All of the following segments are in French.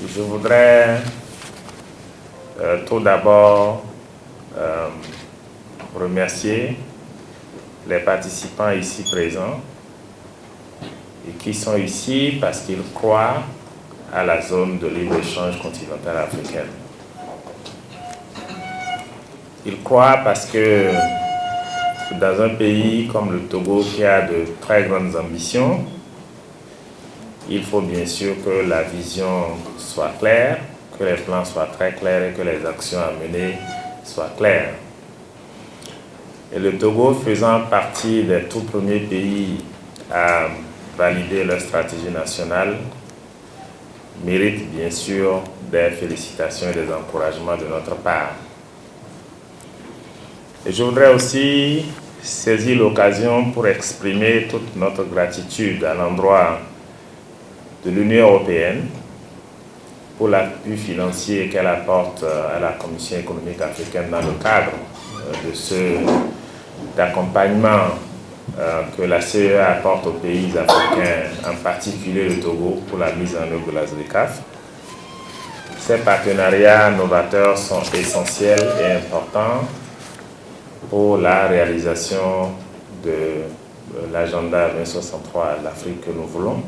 Je voudrais tout d'abord remercier les participants ici présents et qui sont ici parce qu'ils croient à la zone de libre-échange continentale africaine. Ils croient parce que dans un pays comme le Togo qui a de très grandes ambitions, il faut bien sûr que la vision soit claire, que les plans soient très clairs et que les actions à mener soient claires. Et le Togo, faisant partie des tout premiers pays à valider leur stratégie nationale, mérite bien sûr des félicitations et des encouragements de notre part. Et je voudrais aussi saisir l'occasion pour exprimer toute notre gratitude à l'endroit de l'Union européenne pour l'appui financier qu'elle apporte à la Commission économique africaine dans le cadre de ce d'accompagnement que la CEA apporte aux pays africains, en particulier le Togo, pour la mise en œuvre de la ZLECAf. Ces partenariats novateurs sont essentiels et importants pour la réalisation de l'agenda 2063 de l'Afrique que nous voulons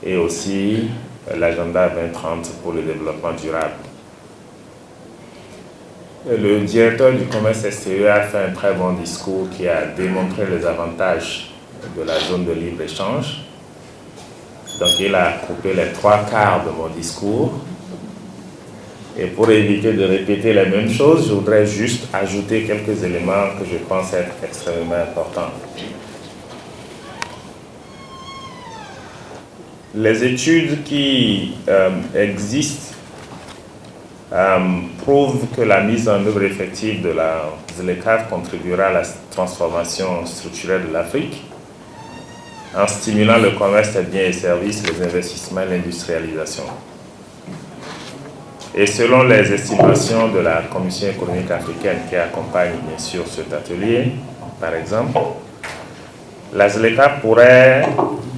et aussi l'agenda 2030 pour le développement durable. Le directeur du commerce extérieur a fait un très bon discours qui a démontré les avantages de la zone de libre-échange. Donc il a coupé les 3/4 de mon discours. Et pour éviter de répéter les mêmes choses, je voudrais juste ajouter quelques éléments que je pense être extrêmement importants. Les études qui existent prouvent que la mise en œuvre effective de la ZLECAf contribuera à la transformation structurelle de l'Afrique en stimulant le commerce des biens et services, les investissements et l'industrialisation. Et selon les estimations de la Commission économique africaine qui accompagne bien sûr cet atelier, par exemple, la ZLECAf pourrait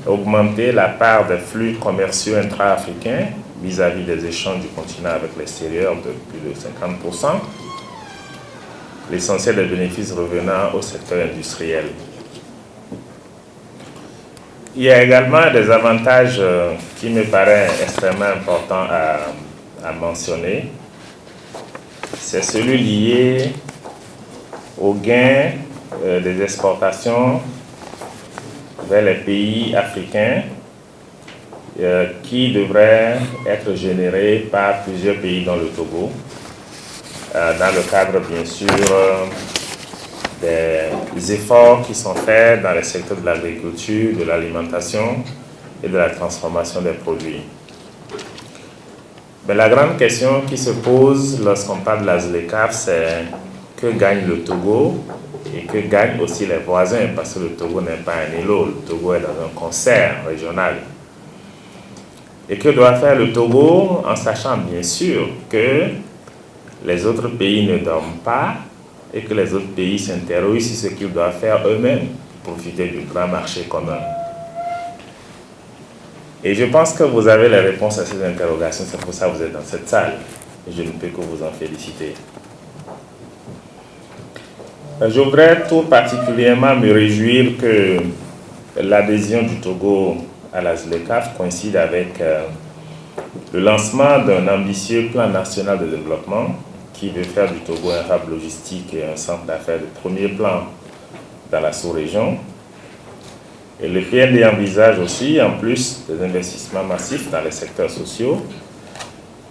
augmenter la part des flux commerciaux intra-africains vis-à-vis des échanges du continent avec l'extérieur de plus de 50%, l'essentiel des bénéfices revenant au secteur industriel. Il y a également des avantages qui me paraissent extrêmement importants à mentionner. C'est celui lié au gain des exportations vers les pays africains qui devrait être généré par plusieurs pays dans le Togo, dans le cadre bien sûr des efforts qui sont faits dans les secteurs de l'agriculture, de l'alimentation et de la transformation des produits. Mais la grande question qui se pose lorsqu'on parle de la ZLECAf, c'est que gagne le Togo et que gagnent aussi les voisins, parce que le Togo n'est pas un îlot, le Togo est dans un concert régional. Et que doit faire le Togo en sachant bien sûr que les autres pays ne dorment pas et que les autres pays s'interrogent sur ce qu'ils doivent faire eux-mêmes pour profiter du grand marché commun. Et je pense que vous avez les réponses à ces interrogations, c'est pour ça que vous êtes dans cette salle. Et je ne peux que vous en féliciter. Je voudrais tout particulièrement me réjouir que l'adhésion du Togo à la ZLECAf coïncide avec le lancement d'un ambitieux plan national de développement qui veut faire du Togo un hub logistique et un centre d'affaires de premier plan dans la sous-région. Et le PND envisage aussi, en plus des investissements massifs dans les secteurs sociaux,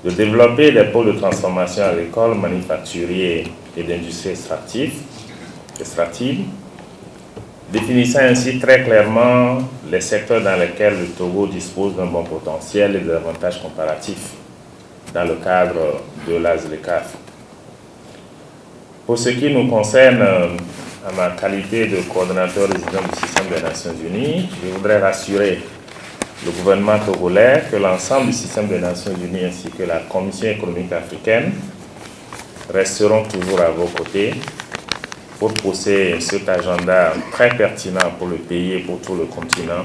de développer des pôles de transformation agricole, manufacturier et d'industrie extractive, définissant ainsi très clairement les secteurs dans lesquels le Togo dispose d'un bon potentiel et d'avantages comparatifs dans le cadre de la ZLECAf. Pour ce qui nous concerne, à ma qualité de coordonnateur résident du système des Nations Unies, je voudrais rassurer le gouvernement togolais que l'ensemble du système des Nations Unies ainsi que la Commission économique africaine resteront toujours à vos côtés pour pousser cet agenda très pertinent pour le pays et pour tout le continent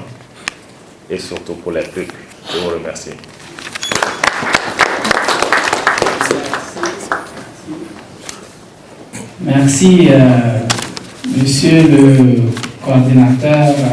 et surtout pour les peuples. Je vous remercie. Merci, monsieur le coordinateur.